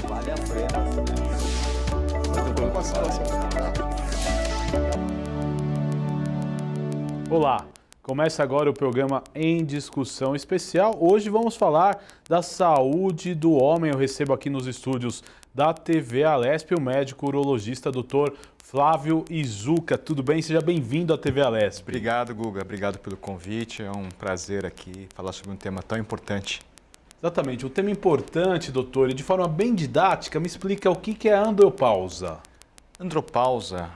Vale a pena. Olá, começa agora o programa Em Discussão Especial. Hoje vamos falar da saúde do homem. Eu recebo aqui nos estúdios da TV Alesp o médico urologista Dr. Flávio Izuka. Tudo bem? Seja bem-vindo à TV Alesp. Obrigado, Guga. Obrigado pelo convite. É um prazer aqui falar sobre um tema tão importante. Exatamente, um tema importante, doutor, e de forma bem didática, me explica o que é a andropausa. Andropausa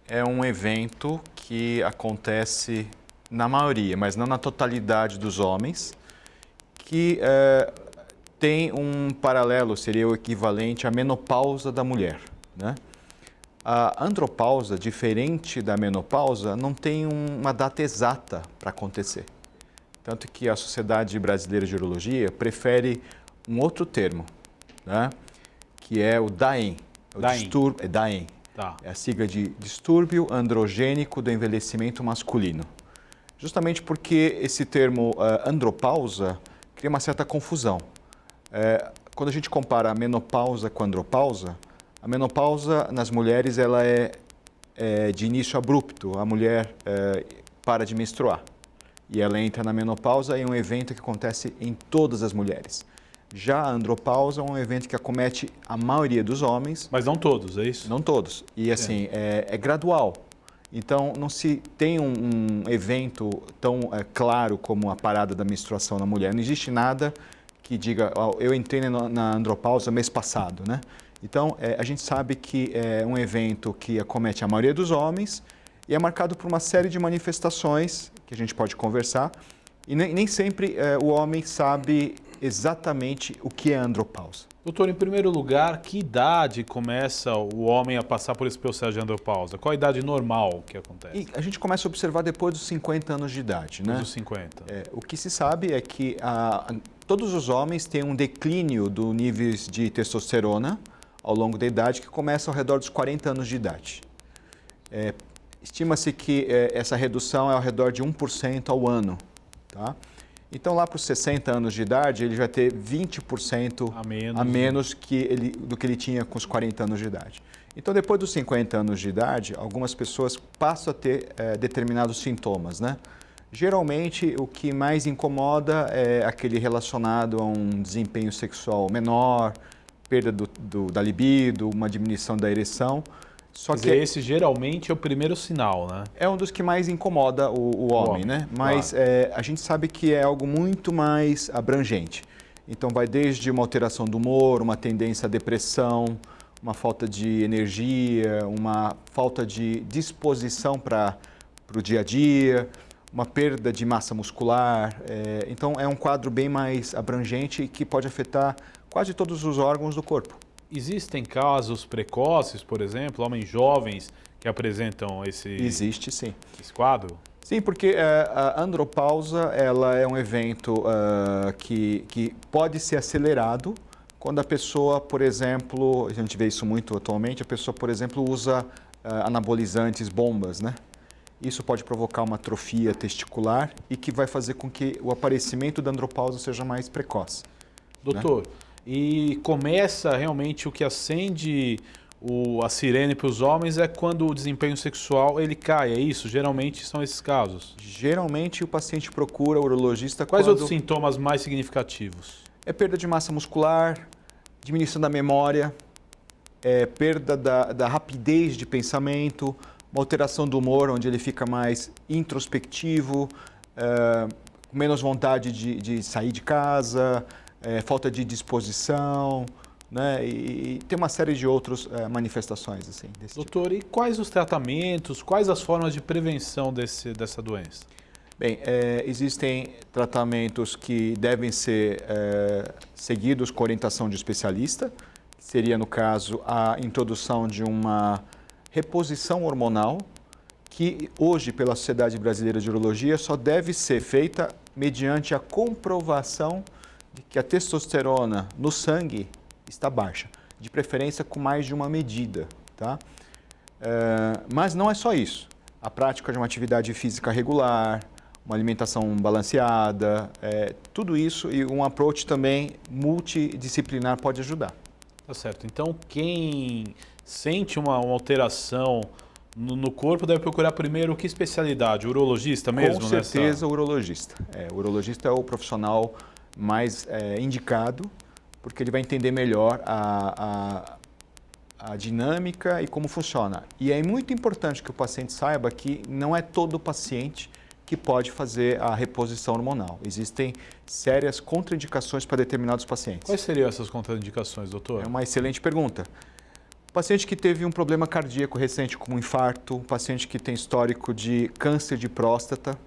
é um evento que acontece na maioria, mas não na totalidade dos homens, que tem um paralelo, seria o equivalente à menopausa da mulher, né? A andropausa, diferente da menopausa, não tem uma data exata para acontecer. Tanto que a Sociedade Brasileira de Urologia prefere um outro termo, né? Que é o DAEM. DAEM. Tá. É a sigla de distúrbio androgênico do envelhecimento masculino. Justamente porque esse termo andropausa cria uma certa confusão. Quando a gente compara a menopausa com a andropausa, a menopausa nas mulheres ela é de início abrupto, a mulher para de menstruar. E ela entra na menopausa e é um evento que acontece em todas as mulheres. Já a andropausa é um evento que acomete a maioria dos homens. Mas não todos, é isso? Não todos. E assim, é gradual. Então, não se tem um evento tão claro como a parada da menstruação na mulher. Não existe nada que diga, eu entrei na andropausa mês passado, né? Então, a gente sabe que é um evento que acomete a maioria dos homens e é marcado por uma série de manifestações que a gente pode conversar. E nem sempre o homem sabe exatamente o que é andropausa. Doutor, em primeiro lugar, que idade começa o homem a passar por esse processo de andropausa? Qual a idade normal que acontece? E a gente começa a observar depois dos 50 anos de idade, né? Depois dos 50. O que se sabe é que todos os homens têm um declínio do níveis de testosterona ao longo da idade que começa ao redor dos 40 anos de idade. Estima-se que essa redução é ao redor de 1% ao ano, tá? Então, lá para os 60 anos de idade, ele vai ter 20% a menos do que ele tinha com os 40 anos de idade. Então, depois dos 50 anos de idade, algumas pessoas passam a ter determinados sintomas, né? Geralmente, o que mais incomoda é aquele relacionado a um desempenho sexual menor, perda da libido, uma diminuição da ereção. Quer dizer, esse geralmente é o primeiro sinal, né? É um dos que mais incomoda o homem, né? Mas claro. A gente sabe que é algo muito mais abrangente. Então vai desde uma alteração do humor, uma tendência à depressão, uma falta de energia, uma falta de disposição para o dia a dia, uma perda de massa muscular. Então é um quadro bem mais abrangente que pode afetar quase todos os órgãos do corpo. Existem casos precoces, por exemplo, homens jovens que apresentam Existe, sim. Esse quadro? Sim, porque a andropausa ela é um evento que pode ser acelerado quando a pessoa, por exemplo, a gente vê isso muito atualmente, a pessoa, por exemplo, usa anabolizantes, bombas, né? Isso pode provocar uma atrofia testicular e que vai fazer com que o aparecimento da andropausa seja mais precoce. Doutor, né? E começa realmente o que acende a sirene para os homens é quando o desempenho sexual ele cai, é isso? Geralmente são esses casos? Geralmente o paciente procura o urologista Quais outros sintomas mais significativos? É perda de massa muscular, diminuição da memória, perda da rapidez de pensamento, uma alteração do humor, onde ele fica mais introspectivo, com menos vontade de sair de casa, falta de disposição, né? E tem uma série de outras manifestações assim, desse Doutor, tipo. E quais os tratamentos, quais as formas de prevenção dessa doença? Bem, existem tratamentos que devem ser seguidos com orientação de especialista, que seria, no caso, a introdução de uma reposição hormonal, que hoje, pela Sociedade Brasileira de Urologia, só deve ser feita mediante a comprovação de que a testosterona no sangue está baixa, de preferência com mais de uma medida, tá? Mas não é só isso. A prática de uma atividade física regular, uma alimentação balanceada, tudo isso e um approach também multidisciplinar pode ajudar. Tá certo. Então, quem sente uma alteração no corpo deve procurar primeiro que especialidade? Urologista mesmo? Com certeza, o urologista. O urologista é o profissional mais indicado, porque ele vai entender melhor a dinâmica e como funciona. E é muito importante que o paciente saiba que não é todo paciente que pode fazer a reposição hormonal. Existem sérias contraindicações para determinados pacientes. Quais seriam essas contraindicações, doutor? É uma excelente pergunta. Paciente que teve um problema cardíaco recente, como um infarto, paciente que tem histórico de câncer de próstata,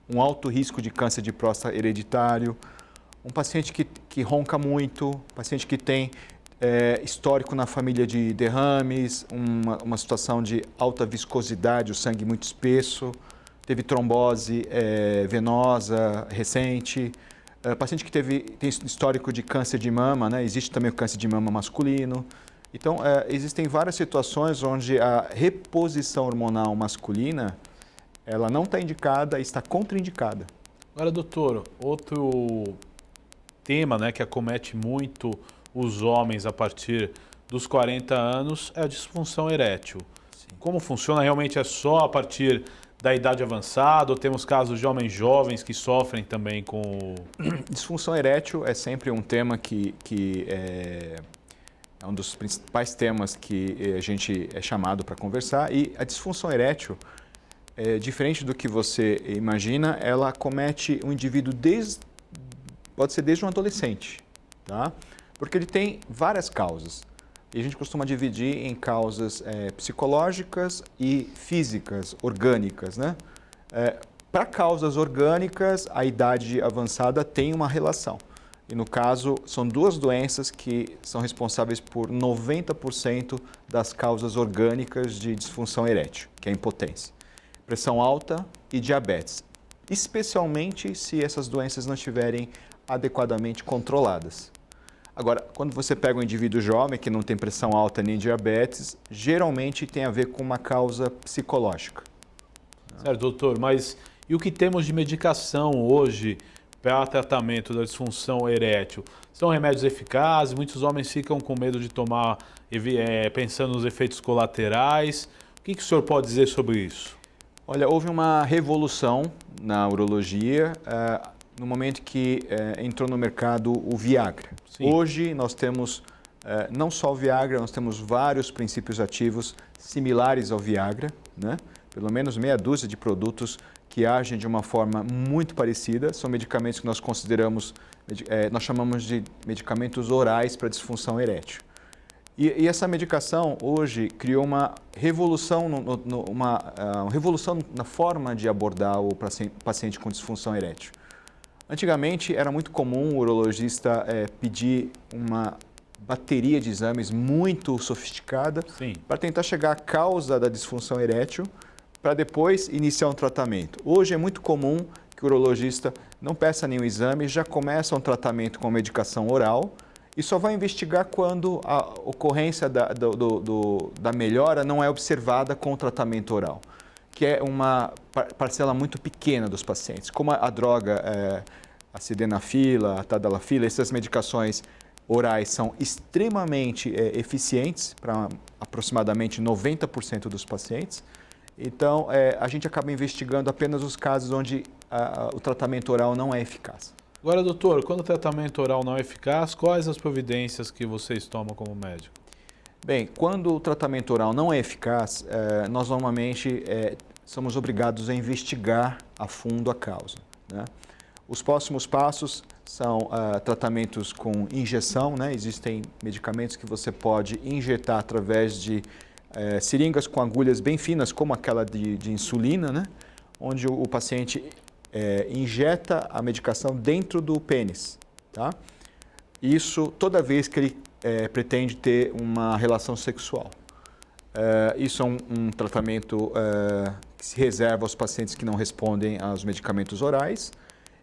um alto risco de câncer de próstata hereditário, um paciente que ronca muito, paciente que tem histórico na família de derrames, uma situação de alta viscosidade, o sangue muito espesso, teve trombose venosa recente, paciente que tem histórico de câncer de mama, né? Existe também o câncer de mama masculino. Então, existem várias situações onde a reposição hormonal masculina ela não está indicada e está contraindicada. Agora, doutor, outro tema, né, que acomete muito os homens a partir dos 40 anos é a disfunção erétil. Sim. Como funciona? Realmente é só a partir da idade avançada ou temos casos de homens jovens que sofrem também com... Disfunção erétil é sempre um tema que é um dos principais temas que a gente é chamado para conversar, e a disfunção erétil, diferente do que você imagina, ela acomete o indivíduo pode ser desde um adolescente, tá? Porque ele tem várias causas. E a gente costuma dividir em causas psicológicas e físicas, orgânicas, né? Para causas orgânicas, a idade avançada tem uma relação. E no caso, são duas doenças que são responsáveis por 90% das causas orgânicas de disfunção erétil, que é a impotência. Pressão alta e diabetes, especialmente se essas doenças não estiverem adequadamente controladas. Agora, quando você pega um indivíduo jovem que não tem pressão alta nem diabetes, geralmente tem a ver com uma causa psicológica. Certo, doutor, mas e o que temos de medicação hoje para tratamento da disfunção erétil? São remédios eficazes? Muitos homens ficam com medo de tomar, pensando nos efeitos colaterais. O que o senhor pode dizer sobre isso? Olha, houve uma revolução na urologia no momento que entrou no mercado o Viagra. Sim. Hoje nós temos não só o Viagra, nós temos vários princípios ativos similares ao Viagra, né? Pelo menos meia dúzia de produtos que agem de uma forma muito parecida. São medicamentos que nós consideramos, nós chamamos de medicamentos orais para disfunção erétil. E essa medicação hoje criou uma revolução, uma revolução na forma de abordar o paciente com disfunção erétil. Antigamente era muito comum o urologista pedir uma bateria de exames muito sofisticada para tentar chegar à causa da disfunção erétil, para depois iniciar um tratamento. Hoje é muito comum que o urologista não peça nenhum exame, já começa um tratamento com medicação oral e só vai investigar quando a ocorrência da melhora não é observada com o tratamento oral, que é uma parcela muito pequena dos pacientes. Como a droga, a sildenafila, a tadalafila, essas medicações orais são extremamente eficientes para aproximadamente 90% dos pacientes. Então, a gente acaba investigando apenas os casos onde o tratamento oral não é eficaz. Agora, doutor, quando o tratamento oral não é eficaz, quais as providências que vocês tomam como médico? Bem, quando o tratamento oral não é eficaz, nós normalmente somos obrigados a investigar a fundo a causa, né? Os próximos passos são tratamentos com injeção, né? Existem medicamentos que você pode injetar através de seringas com agulhas bem finas, como aquela de insulina, né? Onde o paciente injeta a medicação dentro do pênis, tá? Isso toda vez que ele pretende ter uma relação sexual. Isso é um tratamento que se reserva aos pacientes que não respondem aos medicamentos orais.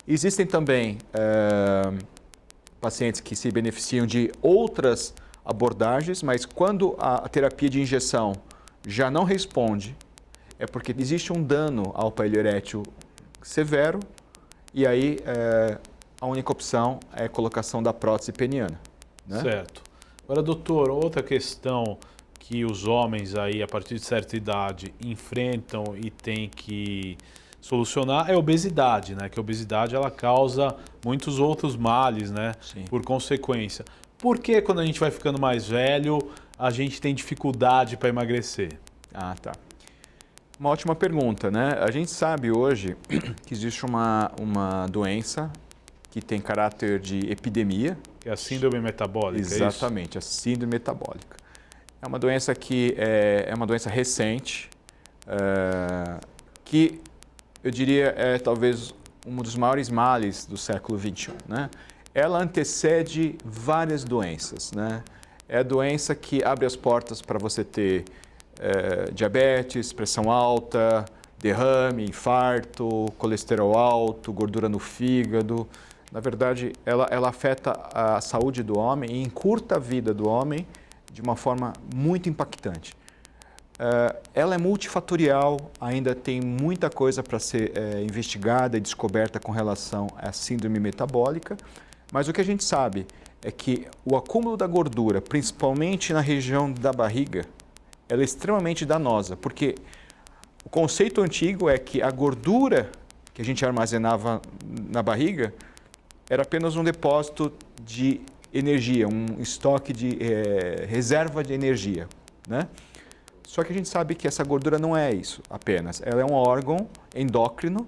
Existem também pacientes que se beneficiam de outras abordagens, mas quando a terapia de injeção já não responde, é porque existe um dano ao aparelho erétil severo e aí a única opção é a colocação da prótese peniana, né? Certo. Agora, doutor, outra questão que os homens aí, a partir de certa idade, enfrentam e têm que solucionar é a obesidade, né? Que a obesidade ela causa muitos outros males, né? Sim. Por consequência. Por que quando a gente vai ficando mais velho, a gente tem dificuldade para emagrecer? Ah, tá. Uma ótima pergunta, né? A gente sabe hoje que existe uma doença que tem caráter de epidemia. Que é a síndrome metabólica, Exatamente, é isso? a síndrome metabólica. É uma doença que é uma doença recente, que eu diria é talvez um dos maiores males do século XXI, né? Ela antecede várias doenças, né? É a doença que abre as portas para você ter diabetes, pressão alta, derrame, infarto, colesterol alto, gordura no fígado. Na verdade, ela afeta a saúde do homem e encurta a vida do homem de uma forma muito impactante. Ela é multifatorial, ainda tem muita coisa para ser investigada e descoberta com relação à síndrome metabólica, mas o que a gente sabe é que o acúmulo da gordura, principalmente na região da barriga, ela é extremamente danosa, porque o conceito antigo é que a gordura que a gente armazenava na barriga era apenas um depósito de energia, um estoque de reserva de energia, né? Só que a gente sabe que essa gordura não é isso apenas. Ela é um órgão endócrino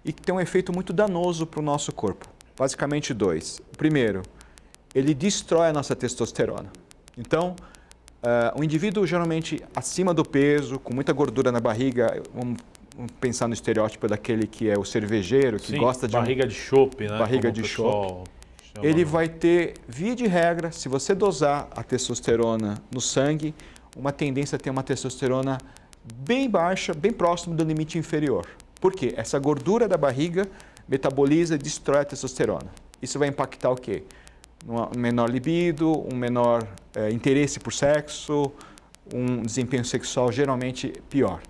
e que tem um efeito muito danoso para o nosso corpo. Basicamente dois. Primeiro, ele destrói a nossa testosterona. Então, o indivíduo geralmente acima do peso, com muita gordura na barriga, vamos pensar no estereótipo daquele que é o cervejeiro, que Sim, gosta de barriga de chope, né? barriga Como de o pessoal chama. ele vai ter, via de regra, se você dosar a testosterona no sangue, uma tendência a ter uma testosterona bem baixa, bem próximo do limite inferior. Por quê? Essa gordura da barriga metaboliza e destrói a testosterona. Isso vai impactar o quê? Um menor libido, um menor interesse por sexo, um desempenho sexual geralmente pior.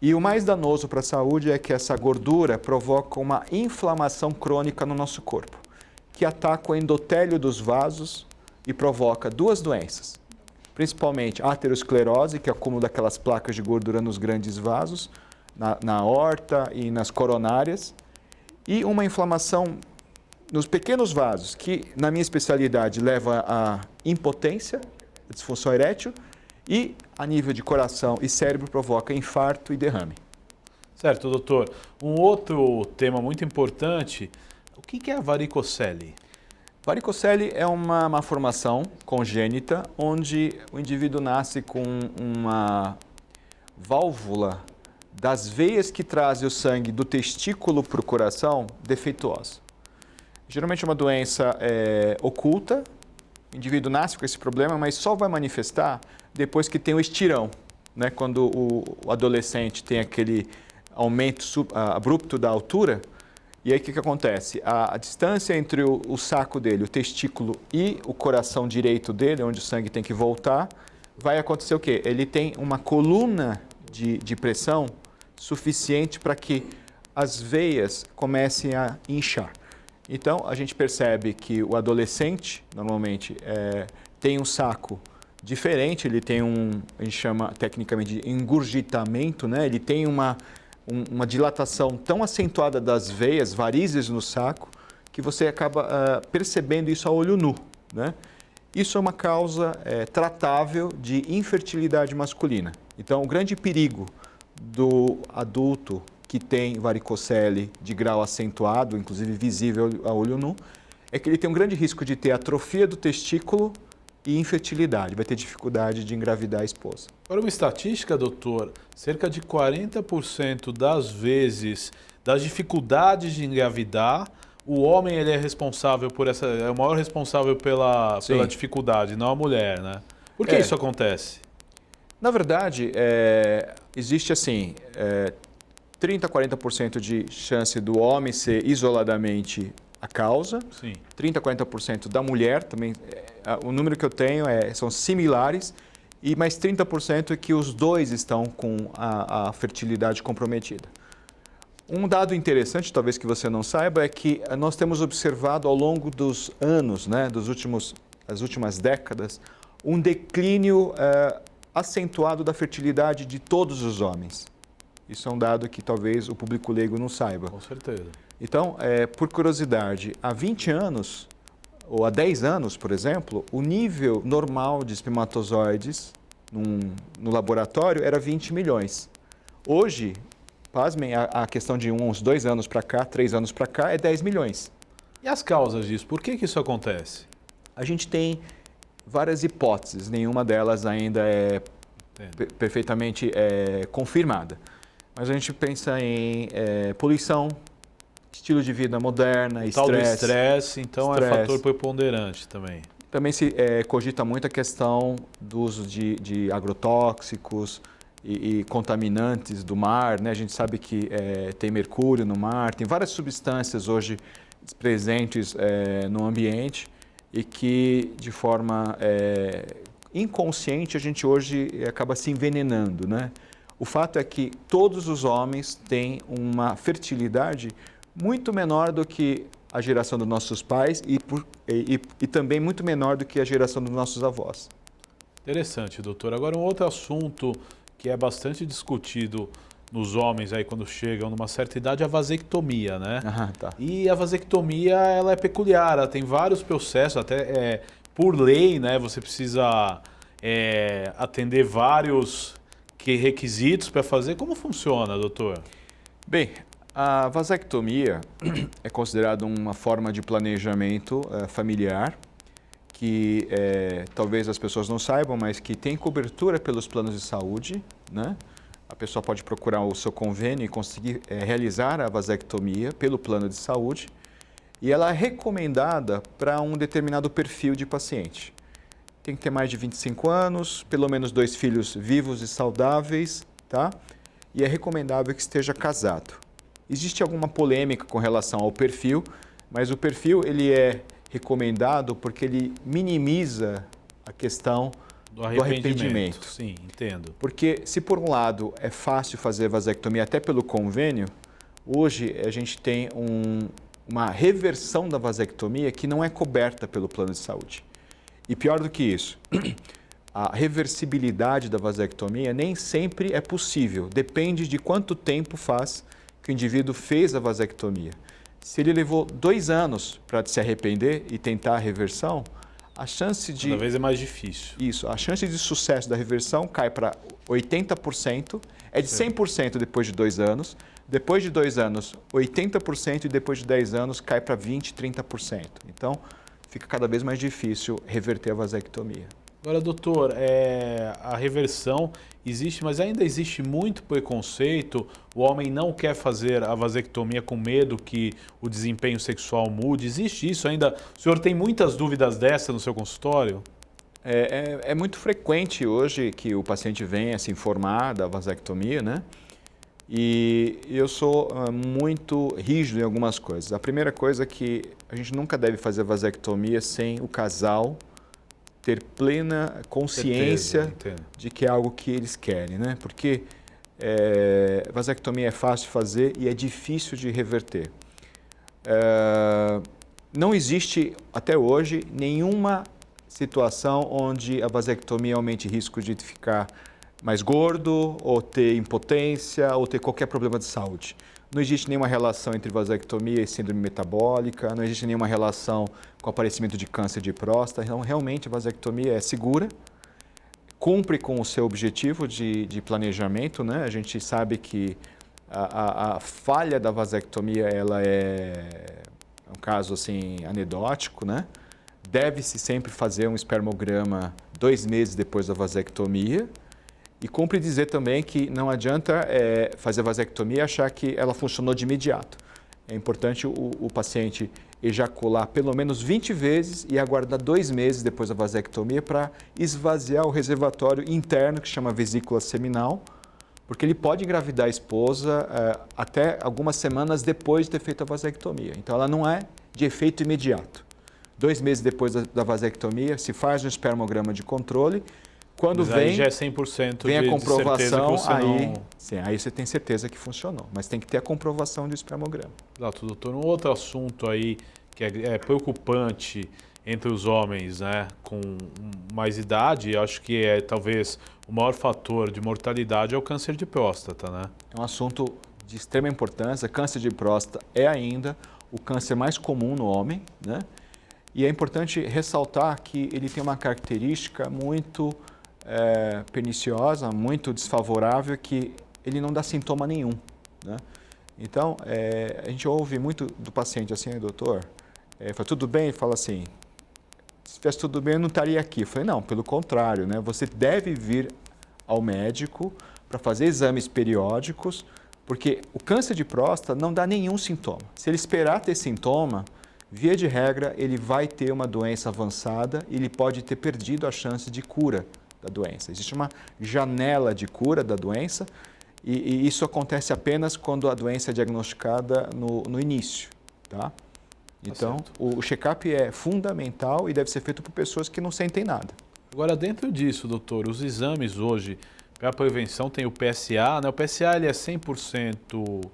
E o mais danoso para a saúde é que essa gordura provoca uma inflamação crônica no nosso corpo, que ataca o endotélio dos vasos e provoca duas doenças, principalmente a aterosclerose, que é o acúmulo daquelas placas de gordura nos grandes vasos, na aorta e nas coronárias, e uma inflamação nos pequenos vasos, que na minha especialidade leva à impotência, à disfunção erétil, e a nível de coração e cérebro provoca infarto e derrame. Certo, doutor. Um outro tema muito importante, o que é a varicocele? Varicocele é uma malformação congênita onde o indivíduo nasce com uma válvula das veias que trazem o sangue do testículo para o coração defeituosa. Geralmente é uma doença oculta, o indivíduo nasce com esse problema, mas só vai manifestar depois que tem o estirão, né? Quando o adolescente tem aquele aumento abrupto da altura. E aí o que acontece? A distância entre o saco dele, o testículo e o coração direito dele, onde o sangue tem que voltar, vai acontecer o quê? Ele tem uma coluna de pressão suficiente para que as veias comecem a inchar. Então, a gente percebe que o adolescente, normalmente, tem um saco diferente, ele tem a gente chama tecnicamente de engurgitamento, né? Ele tem uma dilatação tão acentuada das veias, varizes no saco, que você acaba percebendo isso a olho nu, né? Isso é uma causa tratável de infertilidade masculina. Então, o grande perigo do adulto que tem varicocele de grau acentuado, inclusive visível a olho nu, é que ele tem um grande risco de ter atrofia do testículo e infertilidade, vai ter dificuldade de engravidar a esposa. Agora, uma estatística, doutor, cerca de 40% das vezes, das dificuldades de engravidar, o homem ele é responsável por é o maior responsável pela dificuldade, não a mulher, né? Por que isso acontece? Na verdade, existe assim, 30% a 40% de chance do homem ser isoladamente a causa, Sim. 30% a 40% da mulher, também, o número que eu tenho são similares, e mais 30% é que os dois estão com a fertilidade comprometida. Um dado interessante, talvez que você não saiba, é que nós temos observado ao longo dos anos, né, dos últimos as últimas décadas, um declínio acentuado da fertilidade de todos os homens. Isso é um dado que talvez o público leigo não saiba. Com certeza. Então, por curiosidade, há 20 anos, ou há 10 anos, por exemplo, o nível normal de espermatozoides no laboratório era 20 milhões. Hoje, pasmem, a questão de uns 2 anos para cá, 3 anos para cá, é 10 milhões. E as causas disso? Por que isso acontece? A gente tem várias hipóteses, nenhuma delas ainda é perfeitamente confirmada. Mas a gente pensa em poluição, estilo de vida moderna, estresse. Tal do estresse, então é fator preponderante também. Também se cogita muito a questão do uso de agrotóxicos e contaminantes do mar, né? A gente sabe que tem mercúrio no mar, tem várias substâncias hoje presentes no ambiente e que, de forma inconsciente, a gente hoje acaba se envenenando, né? O fato é que todos os homens têm uma fertilidade muito menor do que a geração dos nossos pais e também muito menor do que a geração dos nossos avós. Interessante, doutor. Agora, um outro assunto que é bastante discutido nos homens aí quando chegam numa certa idade é a vasectomia, né? Tá. E a vasectomia, ela é peculiar, ela tem vários processos, até por lei, né? Você precisa atender vários requisitos para fazer. Como funciona, doutor? Bem, a vasectomia é considerada uma forma de planejamento familiar que talvez as pessoas não saibam, mas que tem cobertura pelos planos de saúde, né? A pessoa pode procurar o seu convênio e conseguir realizar a vasectomia pelo plano de saúde e ela é recomendada para um determinado perfil de paciente. Tem que ter mais de 25 anos, pelo menos 2 filhos vivos e saudáveis, tá? E é recomendável que esteja casado. Existe alguma polêmica com relação ao perfil, mas o perfil ele é recomendado porque ele minimiza a questão do arrependimento. Sim, entendo. Porque se por um lado é fácil fazer vasectomia até pelo convênio, hoje a gente tem uma reversão da vasectomia que não é coberta pelo plano de saúde. E pior do que isso, a reversibilidade da vasectomia nem sempre é possível, depende de quanto tempo faz que o indivíduo fez a vasectomia. Se ele levou 2 anos para se arrepender e tentar a reversão, a chance de... Cada vez é mais difícil. Isso, a chance de sucesso da reversão cai para 80%, é de 100% depois de 2 anos, depois de 2 anos 80% e depois de 10 anos cai para 20%, 30%. Então, fica cada vez mais difícil reverter a vasectomia. Agora, doutor, a reversão existe, mas ainda existe muito preconceito. O homem não quer fazer a vasectomia com medo que o desempenho sexual mude. Existe isso ainda? O senhor tem muitas dúvidas dessa no seu consultório? É muito frequente hoje que o paciente venha se informar da vasectomia, né? E eu sou muito rígido em algumas coisas. A primeira coisa é que a gente nunca deve fazer vasectomia sem o casal ter plena consciência de que é algo que eles querem, né? Porque vasectomia é fácil de fazer e é difícil de reverter. Não existe, até hoje, nenhuma situação onde a vasectomia aumente risco de ficar mais gordo, ou ter impotência, ou ter qualquer problema de saúde. Não existe nenhuma relação entre vasectomia e síndrome metabólica, não existe nenhuma relação com o aparecimento de câncer de próstata. Então, realmente, a vasectomia é segura, cumpre com o seu objetivo de planejamento, né? A gente sabe que a falha da vasectomia ela é um caso assim, anedótico, né? Deve-se sempre fazer um espermograma 2 meses depois da vasectomia. E cumpre dizer também que não adianta fazer a vasectomia e achar que ela funcionou de imediato. É importante o paciente ejacular pelo menos 20 vezes e aguardar 2 meses depois da vasectomia para esvaziar o reservatório interno, que se chama vesícula seminal, porque ele pode engravidar a esposa até algumas semanas depois de ter feito a vasectomia. Então, ela não é de efeito imediato. 2 meses depois da vasectomia, se faz um espermograma de controle. Quando mas aí já é 100% vem a comprovação, aí você tem certeza que funcionou. Mas tem que ter a comprovação do espermograma. Exato, doutor. Um outro assunto aí que é preocupante entre os homens, né, com mais idade, acho que talvez o maior fator de mortalidade é o câncer de próstata, né? É um assunto de extrema importância. Câncer de próstata é ainda o câncer mais comum no homem, né? E é importante ressaltar que ele tem uma característica muito perniciosa, muito desfavorável, que ele não dá sintoma nenhum, né? Então, a gente ouve muito do paciente assim, doutor, fala, tudo bem? Ele fala assim, se tivesse tudo bem, eu não estaria aqui. Eu falei, não, pelo contrário, né? Você deve vir ao médico para fazer exames periódicos, porque o câncer de próstata não dá nenhum sintoma. Se ele esperar ter sintoma, via de regra, ele vai ter uma doença avançada e ele pode ter perdido a chance de cura da doença. Existe uma janela de cura da doença e isso acontece apenas quando a doença é diagnosticada no início, tá? Então, o check-up é fundamental e deve ser feito por pessoas que não sentem nada. Agora, dentro disso, doutor, os exames hoje para a prevenção tem o PSA, né? O PSA ele é 100%,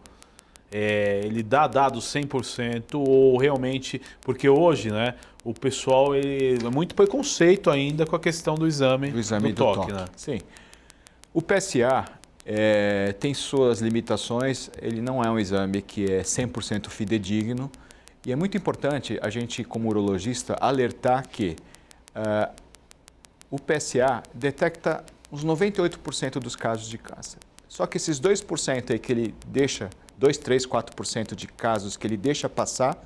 ele dá dados 100% ou realmente, porque hoje, né, o pessoal é muito preconceito ainda com a questão do exame do toque, né? Sim. O PSA tem suas limitações, ele não é um exame que é 100% fidedigno e é muito importante a gente, como urologista, alertar que o PSA detecta uns 98% dos casos de câncer. Só que esses 2% aí que ele deixa, 2, 3, 4% de casos que ele deixa passar,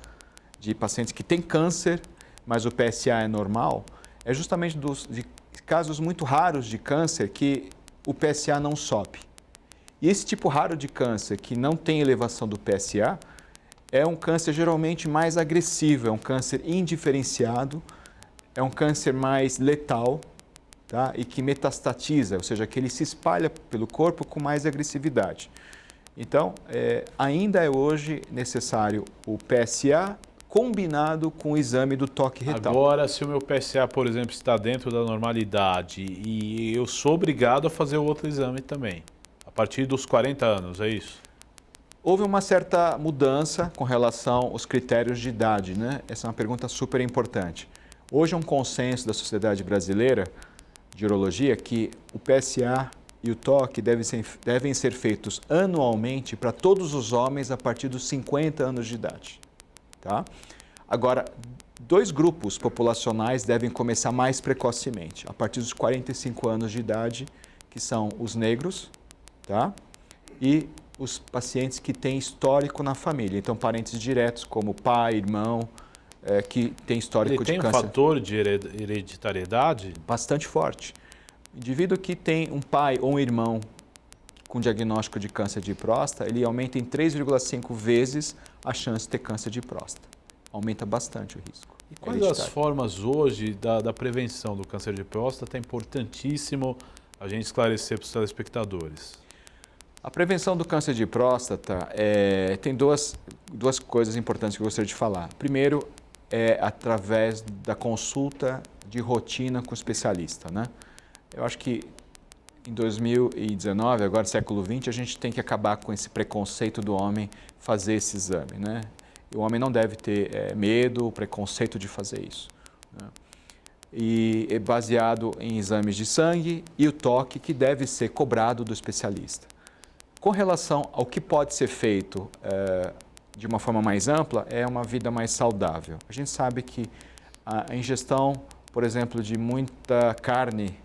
de pacientes que têm câncer, mas o PSA é normal, é justamente de casos muito raros de câncer que o PSA não sobe. E esse tipo raro de câncer que não tem elevação do PSA é um câncer geralmente mais agressivo, é um câncer indiferenciado, é um câncer mais letal, tá? E que metastatiza, ou seja, que ele se espalha pelo corpo com mais agressividade. Então, ainda é hoje necessário o PSA combinado com o exame do toque retal. Agora, se o meu PSA, por exemplo, está dentro da normalidade e eu sou obrigado a fazer o outro exame também, a partir dos 40 anos, é isso? Houve uma certa mudança com relação aos critérios de idade, né? Essa é uma pergunta super importante. Hoje é um consenso da Sociedade Brasileira de Urologia que o PSA e o toque devem ser feitos anualmente para todos os homens a partir dos 50 anos de idade. Tá? Agora, 2 grupos populacionais devem começar mais precocemente, a partir dos 45 anos de idade, que são os negros, tá? E os pacientes que têm histórico na família, então parentes diretos como pai, irmão, que tem histórico de câncer. Tem um fator de hereditariedade? Bastante forte. O indivíduo que tem um pai ou um irmão com diagnóstico de câncer de próstata, ele aumenta em 3,5 vezes a chance de ter câncer de próstata. Aumenta bastante o risco. E quais as formas hoje da prevenção do câncer de próstata? É importantíssimo a gente esclarecer para os telespectadores. A prevenção do câncer de próstata tem duas coisas importantes que eu gostaria de falar. Primeiro, através da consulta de rotina com o especialista, né? Eu acho que em 2019, agora século XX, a gente tem que acabar com esse preconceito do homem fazer esse exame, né? E o homem não deve ter medo, preconceito de fazer isso, né? E é baseado em exames de sangue e o toque que deve ser cobrado do especialista. Com relação ao que pode ser feito de uma forma mais ampla, é uma vida mais saudável. A gente sabe que a ingestão, por exemplo, de muita carne,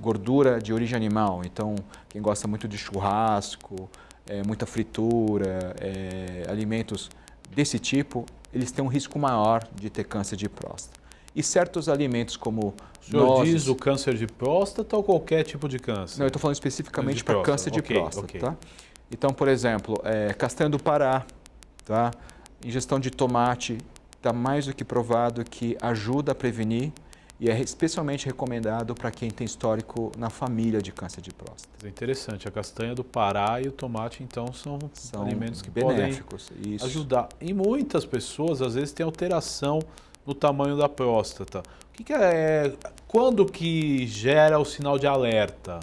gordura de origem animal, então quem gosta muito de churrasco, muita fritura, alimentos desse tipo, eles têm um risco maior de ter câncer de próstata. E certos alimentos como o senhor nozes... diz o câncer de próstata ou qualquer tipo de câncer? Não, eu estou falando especificamente para câncer de próstata. Okay. Tá? Então, por exemplo, castanha do Pará, tá? Ingestão de tomate, está mais do que provado que ajuda a prevenir e é especialmente recomendado para quem tem histórico na família de câncer de próstata. É interessante, a castanha do Pará e o tomate, então, são alimentos que benéficos, podem isso. ajudar. E muitas pessoas, às vezes, têm alteração no tamanho da próstata. Quando que gera o sinal de alerta?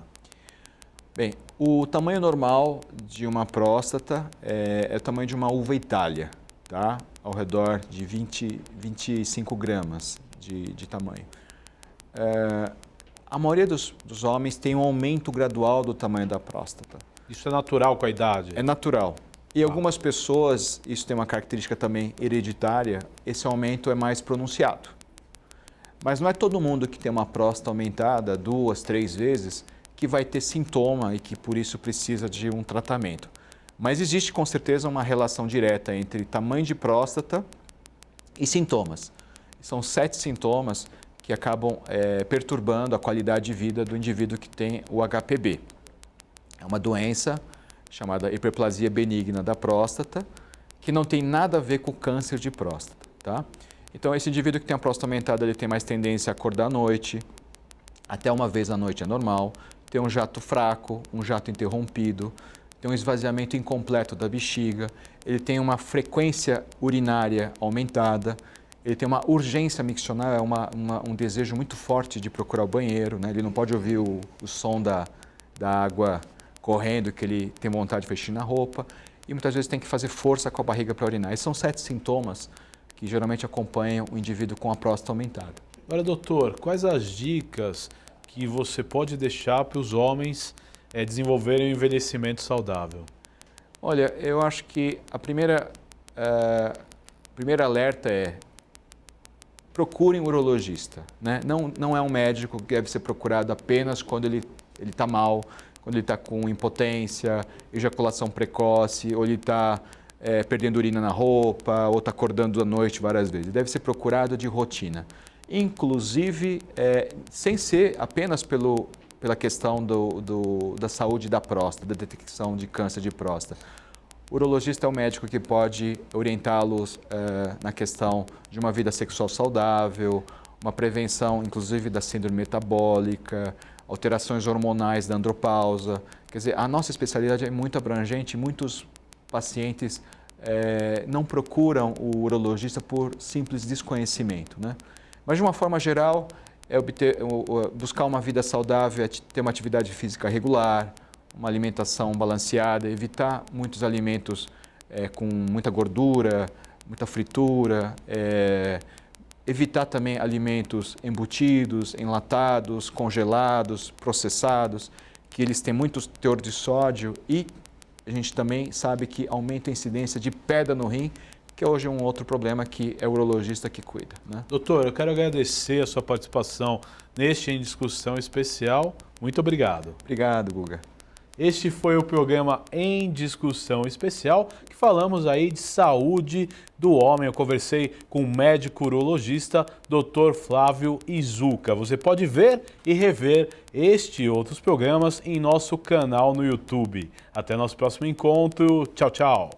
Bem, o tamanho normal de uma próstata é o tamanho de uma uva Itália, tá? ao redor de 25 gramas de tamanho. A maioria dos homens tem um aumento gradual do tamanho da próstata. Isso é natural com a idade? É natural. E algumas pessoas, isso tem uma característica também hereditária, esse aumento é mais pronunciado. Mas não é todo mundo que tem uma próstata aumentada 2, 3 vezes que vai ter sintoma e que por isso precisa de um tratamento. Mas existe com certeza uma relação direta entre tamanho de próstata e sintomas. São 7 sintomas que acabam perturbando a qualidade de vida do indivíduo que tem o HPB. É uma doença chamada hiperplasia benigna da próstata, que não tem nada a ver com câncer de próstata, tá? Então, esse indivíduo que tem a próstata aumentada, ele tem mais tendência a acordar à noite, até uma vez à noite é normal, tem um jato fraco, um jato interrompido, tem um esvaziamento incompleto da bexiga, ele tem uma frequência urinária aumentada, ele tem uma urgência miccional, um desejo muito forte de procurar o banheiro, né? Ele não pode ouvir o som da água correndo, que ele tem vontade de vestir na roupa, e muitas vezes tem que fazer força com a barriga para urinar. Esses são 7 sintomas que geralmente acompanham o indivíduo com a próstata aumentada. Agora, doutor, quais as dicas que você pode deixar para os homens desenvolverem um envelhecimento saudável? Olha, eu acho que a primeira alerta é: procurem um urologista, né? Não é um médico que deve ser procurado apenas quando ele está mal, quando ele está com impotência, ejaculação precoce, ou ele está perdendo urina na roupa, ou está acordando à noite várias vezes. Ele deve ser procurado de rotina. Inclusive, sem ser apenas pela questão da saúde da próstata, da detecção de câncer de próstata. O urologista é o médico que pode orientá-los na questão de uma vida sexual saudável, uma prevenção, inclusive, da síndrome metabólica, alterações hormonais da andropausa. Quer dizer, a nossa especialidade é muito abrangente, muitos pacientes não procuram o urologista por simples desconhecimento, né? Mas, de uma forma geral, buscar uma vida saudável, ter uma atividade física regular, uma alimentação balanceada, evitar muitos alimentos com muita gordura, muita fritura, evitar também alimentos embutidos, enlatados, congelados, processados, que eles têm muito teor de sódio, e a gente também sabe que aumenta a incidência de pedra no rim, que hoje é um outro problema que é o urologista que cuida, né? Doutor, eu quero agradecer a sua participação neste Em Discussão especial. Muito obrigado. Obrigado, Guga. Este foi o programa Em Discussão Especial, que falamos aí de saúde do homem. Eu conversei com o médico urologista, Dr. Flávio Izuka. Você pode ver e rever este e outros programas em nosso canal no YouTube. Até nosso próximo encontro. Tchau, tchau.